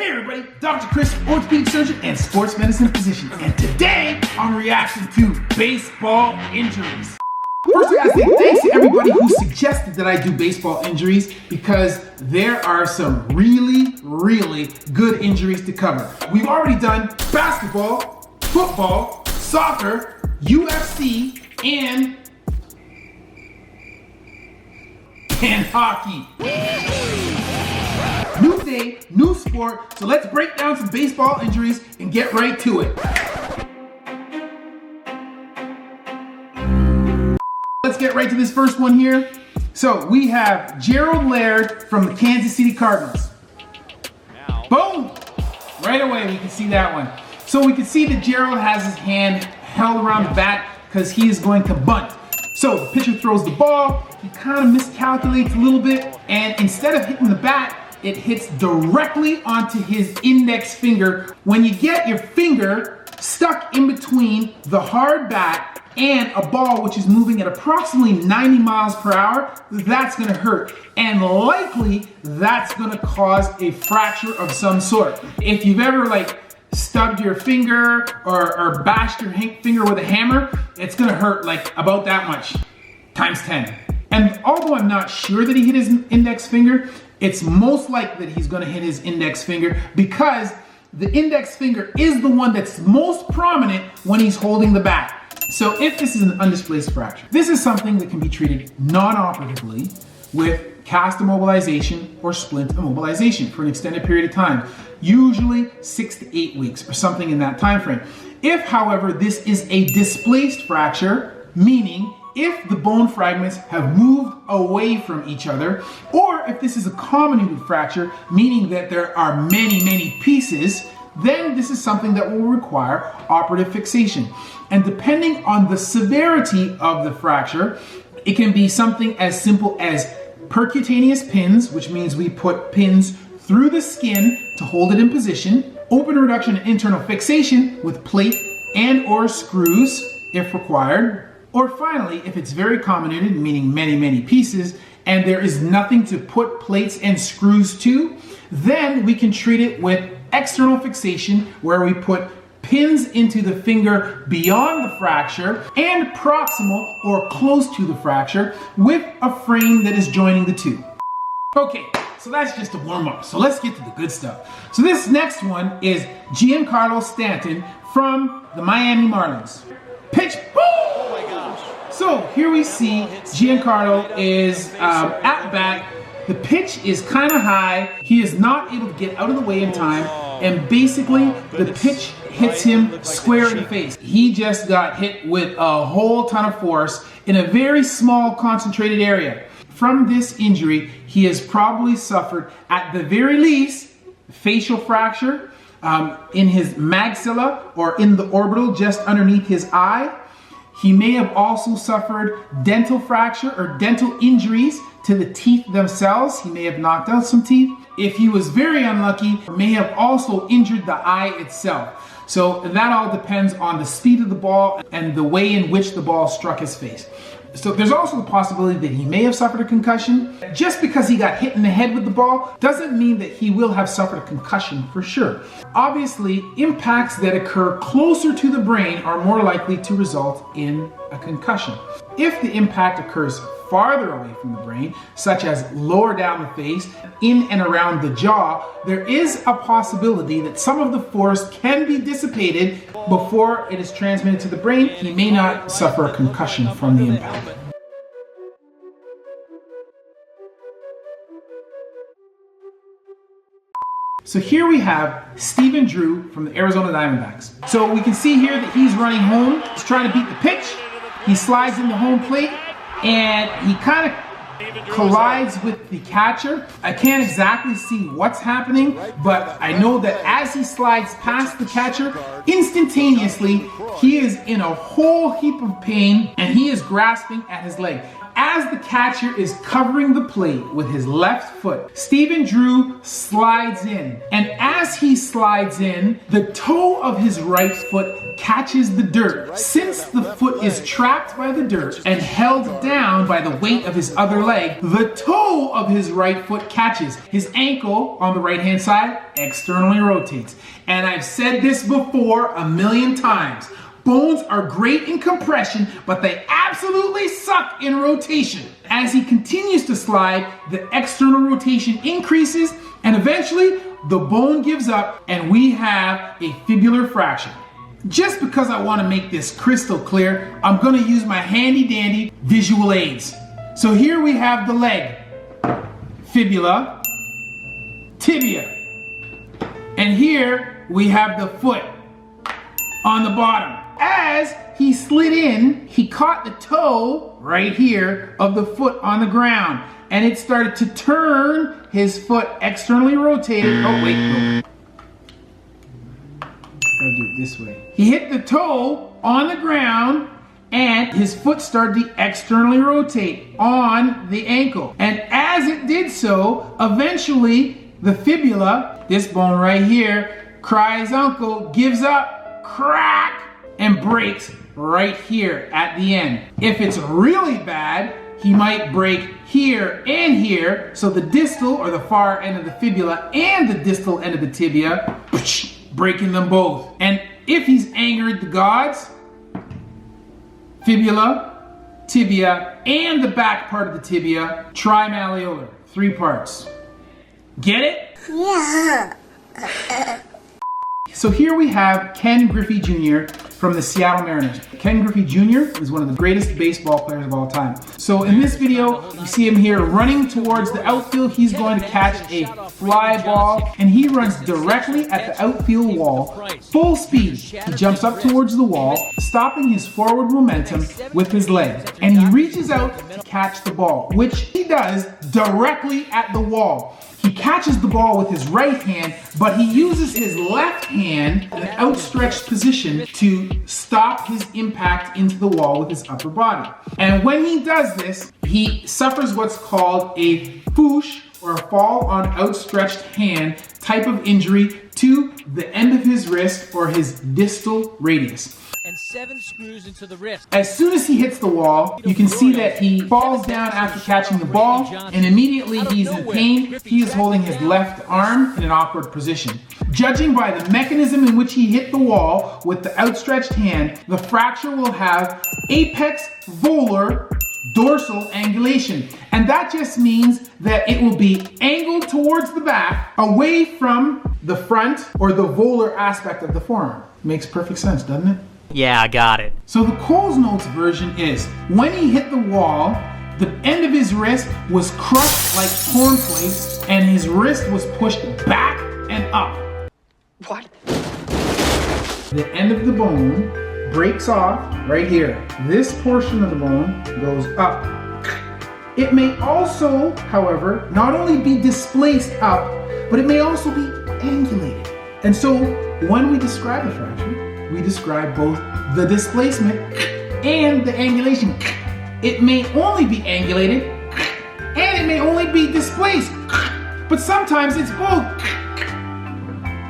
Hey everybody, Dr. Chris, orthopedic surgeon and sports medicine physician, and today I'm reacting to baseball injuries. First, I gotta say thanks to everybody who suggested that I do baseball injuries because there are some really good injuries to cover. We've already done basketball, football, soccer, UFC, and hockey. New day, new sport, so let's break down some baseball injuries and get right to it. Let's get right to this first one here. So we have Gerald Laird from the Kansas City Cardinals. Boom! Right away we can see that one. So we can see that Gerald has his hand held around the bat because he is going to bunt. So the pitcher throws the ball, he kind of miscalculates a little bit, and instead of hitting the bat, it hits directly onto his index finger. When you get your finger stuck in between the hard bat and a ball which is moving at approximately 90 miles per hour, that's gonna hurt. And likely, that's gonna cause a fracture of some sort. If you've ever stubbed your finger or bashed your finger with a hammer, it's gonna hurt like about that much, times 10. And although I'm not sure that he hit his index finger, it's most likely that he's gonna hit his index finger because the index finger is the one that's most prominent when he's holding the bat. So if this is an undisplaced fracture, this is something that can be treated non-operatively with cast immobilization or splint immobilization for an extended period of time, usually 6 to 8 weeks or something in that time frame. If, however, this is a displaced fracture, meaning if the bone fragments have moved away from each other, or if this is a comminuted fracture, meaning that there are many pieces, then this is something that will require operative fixation. And depending on the severity of the fracture, it can be something as simple as percutaneous pins, which means we put pins through the skin to hold it in position, open reduction and internal fixation with plate and or screws if required, or finally, if it's very comminuted, meaning many pieces, and there is nothing to put plates and screws to, then we can treat it with external fixation where we put pins into the finger beyond the fracture and proximal or close to the fracture with a frame that is joining the two. Okay, so that's just a warm-up. So let's get to the good stuff. So this next one is Giancarlo Stanton from the Miami Marlins. Pitch, oh my gosh. So here we see Giancarlo is at bat. The pitch is kind of high. He is not able to get out of the way in time. And basically the pitch hits him square in the face. He just got hit with a whole ton of force in a very small concentrated area. From this injury, he has probably suffered, at the very least, facial fracture in his maxilla or in the orbital just underneath his eye. He may have also suffered dental fracture or dental injuries to the teeth themselves. He may have knocked out some teeth. If he was very unlucky, he may have also injured the eye itself. So that all depends on the speed of the ball and the way in which the ball struck his face. So there's also the possibility that he may have suffered a concussion. Just because he got hit in the head with the ball doesn't mean that he will have suffered a concussion for sure. Obviously, impacts that occur closer to the brain are more likely to result in a concussion. If the impact occurs farther away from the brain, such as lower down the face, in and around the jaw, there is a possibility that some of the force can be dissipated before it is transmitted to the brain. He may not suffer a concussion from the impact. So here we have Stephen Drew from the Arizona Diamondbacks. So we can see here that he's running home. He's trying to beat the pitch. He slides in the home plate and he kind of collides with the catcher. I can't exactly see what's happening, but I know that as he slides past the catcher, instantaneously he is in a whole heap of pain and he is grasping at his leg. As the catcher is covering the plate with his left foot, Stephen Drew slides in. And as he slides in, the toe of his right foot catches the dirt. Since the foot is trapped by the dirt and held down by the weight of his other leg, the toe of his right foot catches. His ankle on the right hand side externally rotates. And I've said this before a million times. Bones are great in compression, but they absolutely suck in rotation. As he continues to slide, the external rotation increases, and eventually the bone gives up and we have a fibular fracture. Just because I want to make this crystal clear, I'm going to use my handy dandy visual aids. So here we have the leg, fibula, tibia, and here we have the foot on the bottom. As he slid in, he caught the toe right here of the foot on the ground, and it started to turn. His foot externally rotated. Oh wait, no. Gotta do it this way. He hit the toe on the ground, and his foot started to externally rotate on the ankle. And as it did so, eventually the fibula, this bone right here, cries uncle, gives up, crack, and breaks right here at the end. If it's really bad, he might break here and here, so the distal or the far end of the fibula and the distal end of the tibia, breaking them both. And if he's angered the gods, fibula, tibia, and the back part of the tibia, trimalleolar, 3 parts. Get it? Yeah. So here we have Ken Griffey Jr. from the Seattle Mariners. Ken Griffey Jr. is one of the greatest baseball players of all time. So in this video, you see him here running towards the outfield. He's going to catch a fly ball, and he runs directly at the outfield wall, full speed. He jumps up towards the wall, stopping his forward momentum with his legs. And he reaches out to catch the ball, which he does directly at the wall. He catches the ball with his right hand, but he uses his left hand in an outstretched position to stop his impact into the wall with his upper body. And when he does this, he suffers what's called a foosh, or a fall on outstretched hand type of injury to the end of his wrist or his distal radius. And 7 screws into the wrist. As soon as he hits the wall, you can see that he falls down after catching the ball, and immediately he's in pain. He is holding his left arm in an awkward position. Judging by the mechanism in which he hit the wall with the outstretched hand, the fracture will have apex volar dorsal angulation. And that just means that it will be angled towards the back, away from the front or the volar aspect of the forearm. Makes perfect sense, doesn't it? Yeah, I got it. So the Coles Notes version is, when he hit the wall, the end of his wrist was crushed like cornflakes, and his wrist was pushed back and up. What? The end of the bone breaks off right here. This portion of the bone goes up. It may also, however, not only be displaced up, but it may also be angulated. And so when we describe a fracture, we describe both the displacement and the angulation. It may only be angulated and it may only be displaced, but sometimes it's both.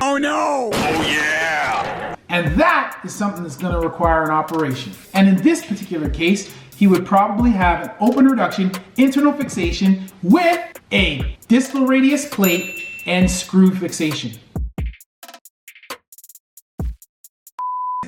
Oh no! Oh yeah! And that is something that's going to require an operation. And in this particular case, he would probably have an open reduction, internal fixation with a distal radius plate and screw fixation.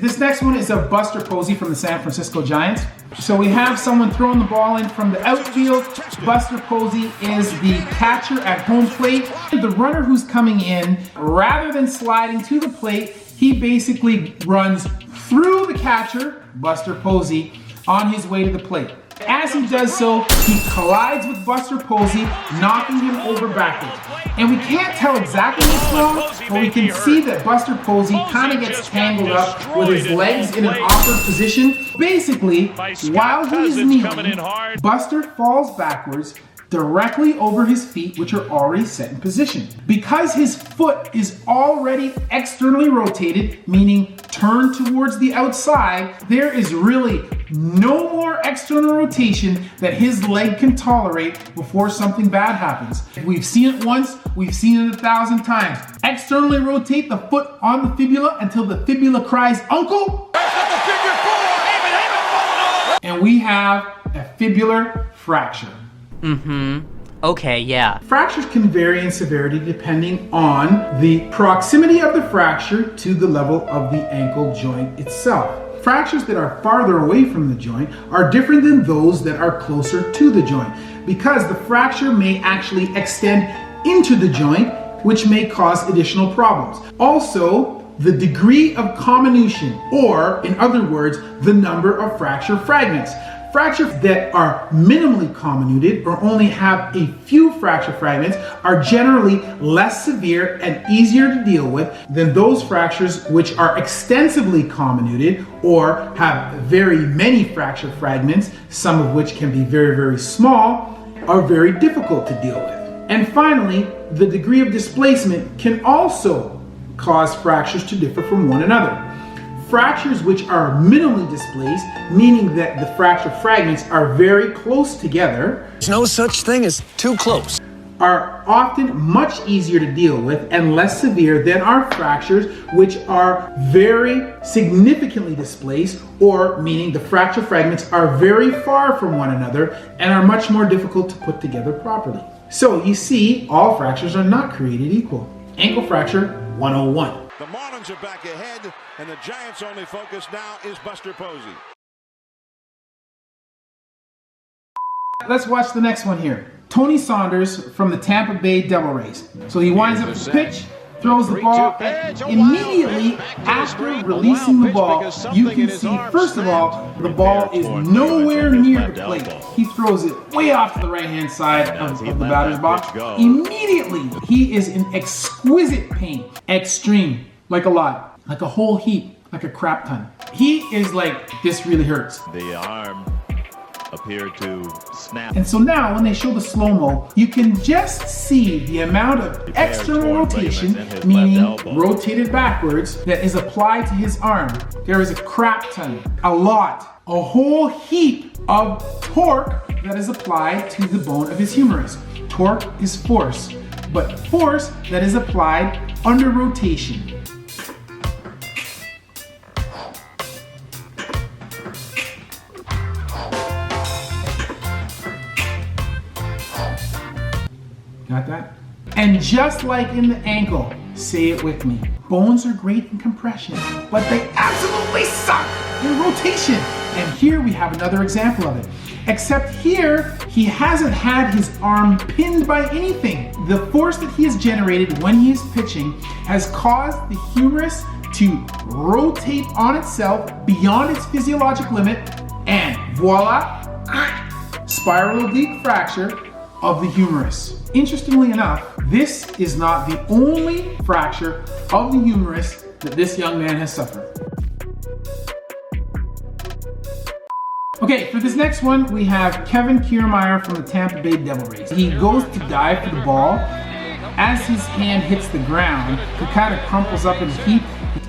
This next one is a Buster Posey from the San Francisco Giants. So we have someone throwing the ball in from the outfield. Buster Posey is the catcher at home plate. The runner who's coming in, rather than sliding to the plate, he basically runs through the catcher, Buster Posey, on his way to the plate. As he does so, he collides with Buster Posey, knocking him over backwards. And we can't tell exactly what's wrong, but we can see that Buster Posey kind of gets tangled up with his legs in an awkward position. Basically, while he's kneeling, Buster falls backwards directly over his feet, which are already set in position. Because his foot is already externally rotated, meaning turned towards the outside, there is really No more external rotation that his leg can tolerate before something bad happens. We've seen it once, we've seen it 1,000 times. Externally rotate the foot on the fibula until the fibula cries, "Uncle!" And we have a fibular fracture. Okay, yeah. Fractures can vary in severity depending on the proximity of the fracture to the level of the ankle joint itself. Fractures that are farther away from the joint are different than those that are closer to the joint, because the fracture may actually extend into the joint, which may cause additional problems. Also, the degree of comminution, or in other words, the number of fracture fragments. Fractures that are minimally comminuted or only have a few fracture fragments are generally less severe and easier to deal with than those fractures which are extensively comminuted or have very many fracture fragments, some of which can be very, very small, are very difficult to deal with. And finally, the degree of displacement can also cause fractures to differ from one another. Fractures which are minimally displaced, meaning that the fracture fragments are very close together, There's no such thing as too close, are often much easier to deal with and less severe than our fractures which are very significantly displaced, or meaning the fracture fragments are very far from one another and are much more difficult to put together properly. So you see, all fractures are not created equal. Ankle fracture 101. The Marlins are back ahead, and the Giants' only focus now is Buster Posey. Let's watch the next one here. Tony Saunders from the Tampa Bay Devil Rays. So he winds up the pitch, throws the ball, and immediately after releasing the ball, you can see, first of all, the ball is nowhere near the plate. He throws it way off to the right-hand side of the batter's box. Immediately, he is in exquisite pain. Extreme, like a lot, like a whole heap, like a crap ton. He is like, this really hurts. The arm appeared to snap. And so now when they show the slow-mo, you can just see the amount of external rotation, meaning rotated backwards, that is applied to his arm. There is a crap ton, a lot, a whole heap of torque that is applied to the bone of his humerus. Torque is force, but force that is applied under rotation. Got that? And just like in the ankle, say it with me, bones are great in compression, but they absolutely suck in rotation. And here we have another example of it. Except here, he hasn't had his arm pinned by anything. The force that he has generated when he is pitching has caused the humerus to rotate on itself beyond its physiologic limit, and voila, spiral oblique fracture of the humerus. Interestingly enough, this is not the only fracture of the humerus that this young man has suffered. Okay, for this next one, we have Kevin Kiermaier from the Tampa Bay Devil Rays. He goes to dive for the ball. As his hand hits the ground, he kind of crumples up in a heap.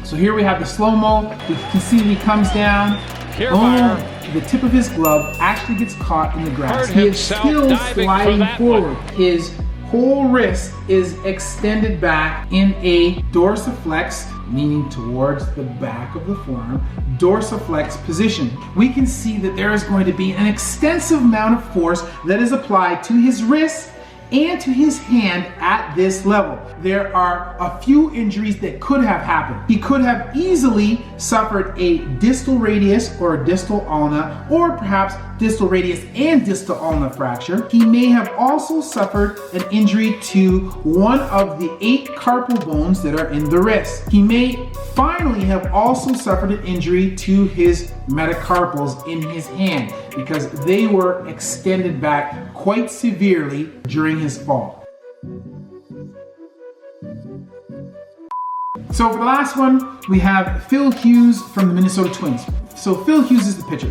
So here we have the slow-mo. We can see that he comes down. Boom. The tip of his glove actually gets caught in the grass. He is still sliding forward. His whole wrist is extended back in a dorsiflex, meaning towards the back of the forearm, dorsiflex position. We can see that there is going to be an extensive amount of force that is applied to his wrist and to his hand at this level. There are a few injuries that could have happened. He could have easily suffered a distal radius or a distal ulna, or perhaps distal radius and distal ulna fracture. He may have also suffered an injury to one of the 8 carpal bones that are in the wrist. He may finally have also suffered an injury to his metacarpals in his hand, because they were extended back quite severely during his fall. So for the last one, we have Phil Hughes from the Minnesota Twins. So Phil Hughes is the pitcher.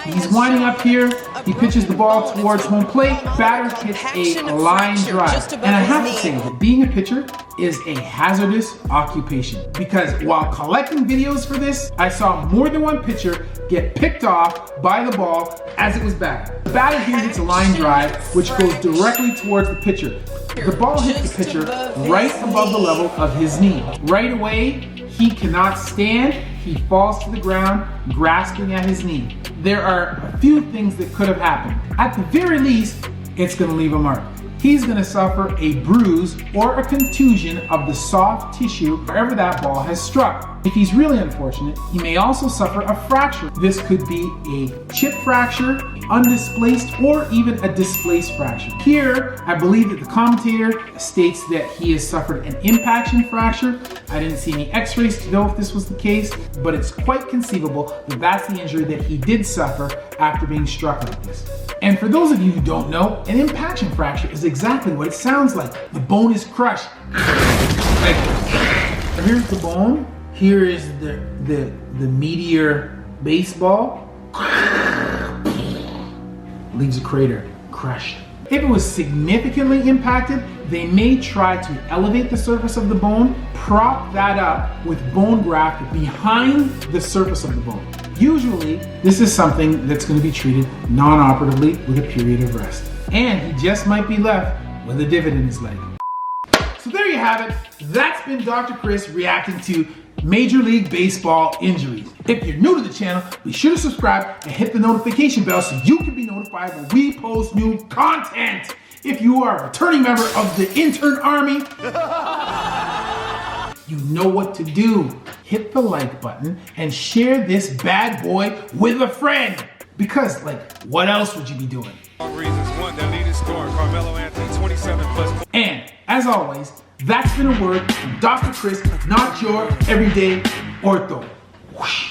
He's winding up here. He pitches the ball towards home plate. Batter hits a line drive. And I have to say that being a pitcher is a hazardous occupation, because while collecting videos for this, I saw more than one pitcher get picked off by the ball as it was batted. The batter here hits a line drive, which goes directly towards the pitcher. The ball hits the pitcher right above the level of his knee. Right away, he cannot stand. He falls to the ground, grasping at his knee. There are a few things that could have happened. At the very least, it's going to leave a mark. He's going to suffer a bruise or a contusion of the soft tissue wherever that ball has struck. If he's really unfortunate, he may also suffer a fracture. This could be a chip fracture, undisplaced, or even a displaced fracture. Here, I believe that the commentator states that he has suffered an impaction fracture. I didn't see any x-rays to know if this was the case, but it's quite conceivable that that's the injury that he did suffer after being struck like this. And for those of you who don't know, an impaction fracture is exactly what it sounds like. The bone is crushed. Like, here's the bone. Here is the meteor baseball. Leaves a crater, crushed. If it was significantly impacted, they may try to elevate the surface of the bone, prop that up with bone graft behind the surface of the bone. Usually, this is something that's going to be treated non-operatively with a period of rest. And he just might be left with a divot in his leg. So there you have it. That's been Dr. Chris reacting to Major League Baseball injuries. If you're new to the channel, be sure to subscribe and hit the notification bell so you can be notified when we post new content. If you are a returning member of the intern army, you know what to do. Hit the like button and share this bad boy with a friend. Because, like, what else would you be doing? And, as always, that's been a word from Dr. Chris, not your everyday ortho. Whoosh.